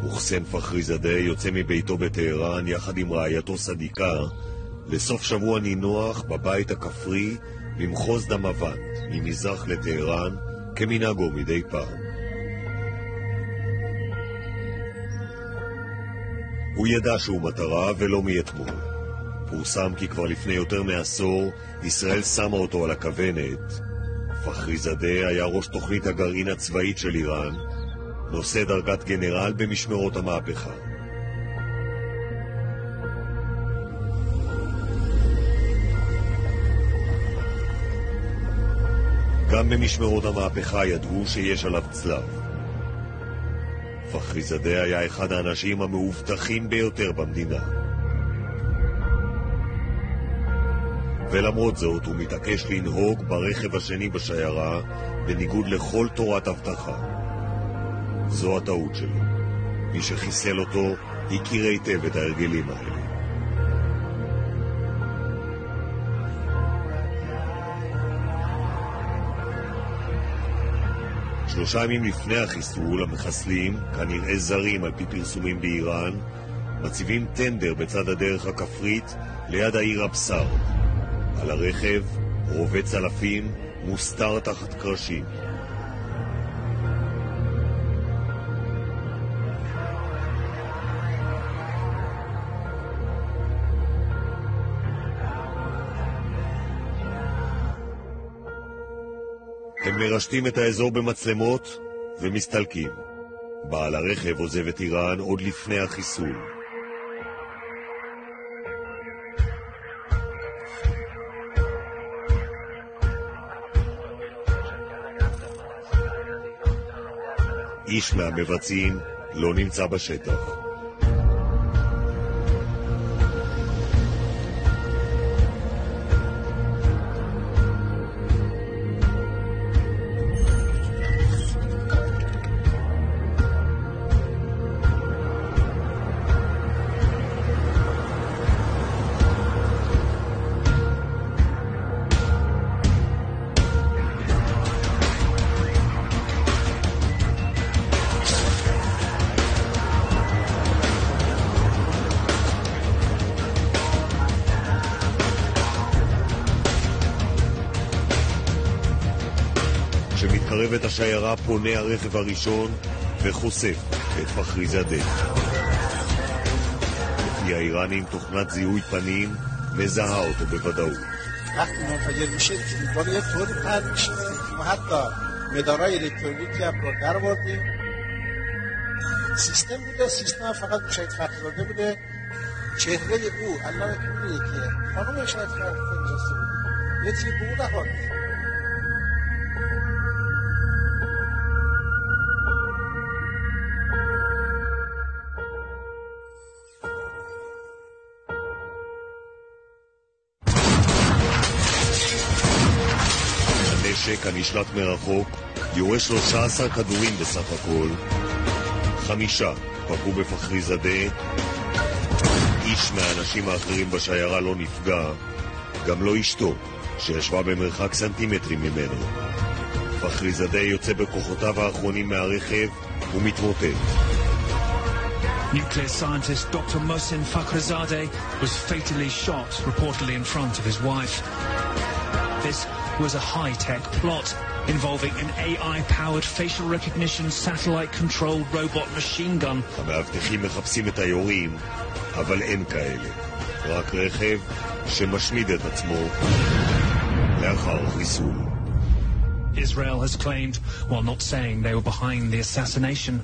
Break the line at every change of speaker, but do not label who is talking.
מוחסן פחריזאדה יוצא מביתו בטהרן יחד עם רעייתו סדיקה לסוף שבוע נינוח בבית הכפרי במחוז דמוונט, ממזרח לטהרן, כמנהגו מדי פעם. הוא ידע שהוא מטרה ולא מאתמול. פורסם כי כבר לפני יותר מעשור ישראל שמה אותו על הכוונת. פחריזאדה היה ראש תוכנית הגרעין הצבאית של איראן, נושא דרגת גנרל במשמרות המהפכה. גם במשמרות המהפכה ידעו שיש עליו צלב. פחריזאדה היה אחד האנשים המאובטחים ביותר במדינה. ולמרות זאת הוא מתעקש לנהוג ברכב השני בשיירה בניגוד לכל תורת הבטחה. זו הטעות שלו. מי שחיסל אותו הכיר היטב את ההרגלים האלה. שלושה ימים לפני החיסול, המחסלים, כנראה זרים על פי פרסומים באיראן, מציבים טנדר בצד הדרך הכפרית ליד העיר אבסר. על הרכב, רובה צלפים, מוסתר תחת קרשים. הם מרשתים את האזור במצלמות ומסתלקים. בעל הרכב עוזב את איראן עוד לפני החיסול. איש מהמבצעים לא נמצא בשטח. כשמתקרבת השיירה פונה הרכב הראשון וחושף את פחריזאדה. לפי האיראנים תוכנת זיהוי פנים מזהה אותו בוודאות.
وقتی منفجر میشه با یه طوری پرد میشه ما حتی مدارای الکترونیکی هم رو در آوردیم. سیستم بوده، سیستم فقط شاید فخرزاده بوده. چهره او الله میگه که خانم شاید فخرزاده بود. یه چیزی بود نخورد.
הנשק הנשלט מרחוק יורה 13 כדורים בסך הכל. 5 פגעו בפחריזאדה. איש מהאנשים האחרים בשיירה לא נפגע, גם לא אשתו, שישבה במרחק סנטימטרים ממנו. פחריזאדה יוצא בכוחותיו האחרונים מהרכב ומתמוטט.
Nuclear scientist Dr. Mohsen Fakhrizadeh was fatally shot, reportedly in front of his wife. This was a high-tech plot involving an AI-powered facial recognition satellite-controlled robot machine gun.
המאבטחים מחפשים את היורים, אבל אין כאלה. רק רכב שמשמיד את עצמו לאחר חיסול.
Israel has claimed, while not saying they were behind the assassination,